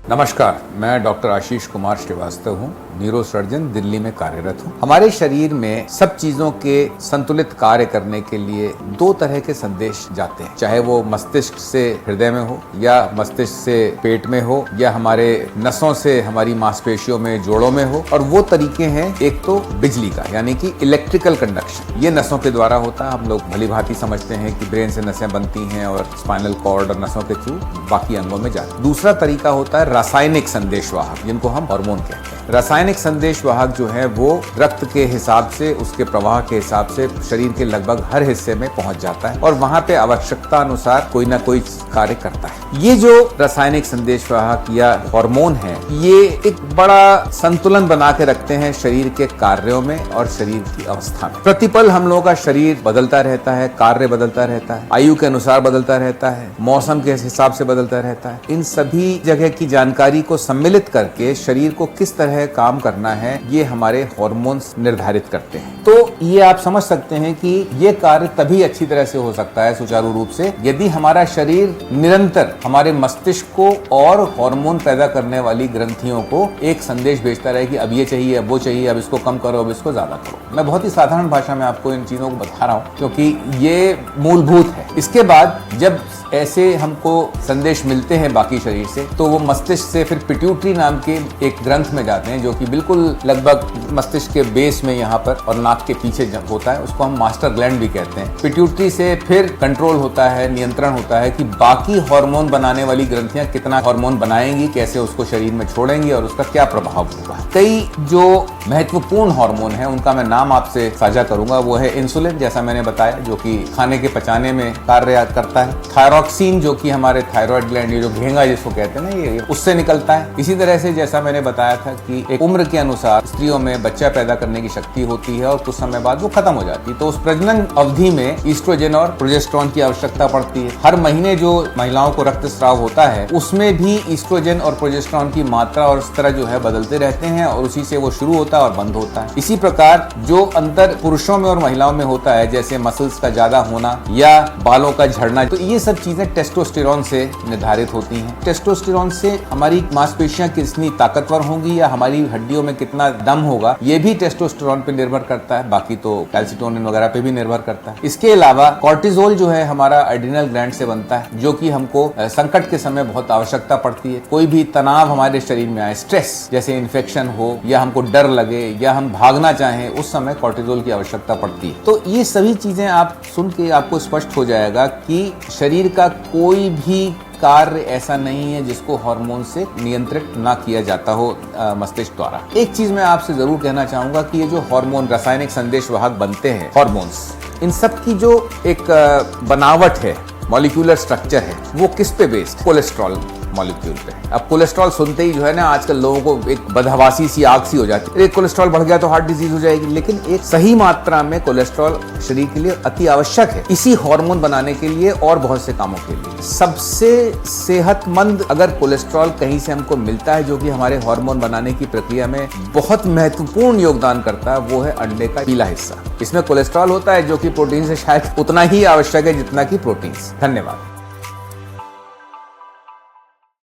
नमस्कार, मैं डॉक्टर आशीष कुमार श्रीवास्तव हूँ, न्यूरो सर्जन, दिल्ली में कार्यरत हूँ। हमारे शरीर में सब चीजों के संतुलित कार्य करने के लिए दो तरह के संदेश जाते हैं, चाहे वो मस्तिष्क से हृदय में हो या मस्तिष्क से पेट में हो या हमारे नसों से हमारी मांसपेशियों में, जोड़ों में हो। और वो तरीके हैं, एक तो बिजली का यानी कि इलेक्ट्रिकल कंडक्शन, ये नसों के द्वारा होता है। हम लोग भली भांति समझते हैं कि ब्रेन से नसें बनती हैं और स्पाइनल कॉर्ड और नसों के थ्रू बाकी अंगों में जाती है। दूसरा तरीका होता है रासायनिक संदेशवाहक, जिनको हम हार्मोन कहते हैं। रासायनिक संदेशवाहक जो है वो रक्त के हिसाब से, उसके प्रवाह के हिसाब से शरीर के लगभग हर हिस्से में पहुंच जाता है और वहां पे आवश्यकता अनुसार कोई ना कोई कार्य करता है। ये जो रासायनिक संदेशवाहक या हार्मोन है, ये एक बड़ा संतुलन बना के रखते हैं शरीर के कार्यों में और शरीर की अवस्था में। प्रतिपल हम लोगों का शरीर बदलता रहता है, कार्य बदलता रहता है, आयु के अनुसार बदलता रहता है, मौसम के हिसाब से बदलता रहता है। इन सभी जगह की जानकारी को सम्मिलित करके शरीर को किस तरह काम करना है, ये हमारे हार्मोन्स निर्धारित करते हैं। तो ये आप समझ सकते हैं कि ये कार्य तभी अच्छी तरह से हो सकता है, सुचारू रूप से, यदि हमारा शरीर निरंतर हमारे मस्तिष्क को और हार्मोन पैदा करने वाली ग्रंथियों को एक संदेश भेजता रहे कि अब ये चाहिए, अब वो चाहिए, अब इसको कम करो, अब इसको ज्यादा करो। मैं बहुत ही साधारण भाषा में आपको इन चीजों को बता रहा हूँ क्योंकि ये मूलभूत है। इसके बाद जब ऐसे हमको संदेश मिलते हैं बाकी शरीर से, तो वो मस्तिष्क से फिर पिट्यूटरी नाम के एक ग्रंथ में जाते हैं, जो कि बिल्कुल लगभग मस्तिष्क के बेस में यहाँ पर और नाक के पीछे होता है। उसको हम मास्टर ग्लैंड भी कहते हैं। पिट्यूटरी से फिर कंट्रोल होता है, नियंत्रण होता है कि बाकी हार्मोन बनाने वाली ग्रंथियां कितना हार्मोन बनाएंगी, कैसे उसको शरीर में छोड़ेंगी और उसका क्या प्रभाव होगा। कई जो महत्वपूर्ण हार्मोन है उनका मैं नाम आपसे साझा करूंगा। वो है इंसुलिन, जैसा मैंने बताया, जो कि खाने के पचाने में कार्य करता है। थायरॉक्सिन, जो कि हमारे थायराइड ग्लैंड, ये जो घेंगा जिसको कहते हैं ना, ये उससे निकलता है। इसी तरह से जैसा मैंने बताया था कि एक उम्र के अनुसार स्त्रियों में बच्चा पैदा करने की शक्ति होती है और कुछ समय बाद वो खत्म हो जाती है। तो उस प्रजनन अवधि में ईस्ट्रोजन और प्रोजेस्टेरोन की आवश्यकता पड़ती है। हर महीने जो महिलाओं को रक्तस्राव होता है उसमें भी ईस्ट्रोजन और प्रोजेस्टेरोन की मात्रा और स्तर जो है बदलते रहते हैं और उसी से वो शुरू होता है और बंद होता है। इसी प्रकार जो अंतर पुरुषों में और महिलाओं में होता है, जैसे मसल्स का ज्यादा होना या बालों का झड़ना, तो ये सब चीजें टेस्टोस्टेरोन से निर्धारित होती हैं। टेस्टोस्टेरोन से हमारी मांसपेशियां कितनी ताकतवर होंगी या हमारी हड्डियों में कितना दम होगा, ये भी टेस्टोस्टेरोन पे निर्भर करता है। बाकी तो कैल्सिटोनिन वगैरह पे भी निर्भर करता है। इसके अलावा कॉर्टिजोल जो है हमारा एड्रिनल ग्लैंड से बनता है, जो कि हमको संकट के समय बहुत आवश्यकता पड़ती है। कोई भी तनाव हमारे शरीर में आए, स्ट्रेस, जैसे इन्फेक्शन हो या हमको डर लगे या हम भागना चाहें, उस समय कॉर्टिजोल की आवश्यकता पड़ती है। तो ये सभी चीजें आप सुन के आपको स्पष्ट हो जाएगा कि शरीर का कोई भी कार्य ऐसा नहीं है जिसको हार्मोन से नियंत्रित ना किया जाता हो मस्तिष्क द्वारा। एक चीज मैं आपसे जरूर कहना चाहूंगा कि ये जो हार्मोन रासायनिक संदेशवाहक बनते हैं, हार्मोन्स, इन सब की जो एक बनावट है, मॉलिक्यूलर स्ट्रक्चर है, वो किस पे बेस्ड? कोलेस्ट्रॉल मॉलिक्यूल पे। अब कोलेस्ट्रॉल सुनते ही जो है ना, आजकल लोगों को एक बदहवासी सी आग सी हो जाती है, एक कोलेस्ट्रॉल बढ़ गया तो हार्ट डिजीज हो जाएगी। लेकिन एक सही मात्रा में कोलेस्ट्रॉल शरीर के लिए अति आवश्यक है, इसी हार्मोन बनाने के लिए और बहुत से कामों के लिए। सबसे सेहतमंद अगर कोलेस्ट्रॉल कहीं से हमको मिलता है, जो कि हमारे हार्मोन बनाने की प्रक्रिया में बहुत महत्वपूर्ण योगदान करता है, वो है अंडे का पीला हिस्सा। इसमें कोलेस्ट्रॉल होता है जो कि प्रोटीन से शायद उतना ही आवश्यक है जितना कि प्रोटीन। धन्यवाद।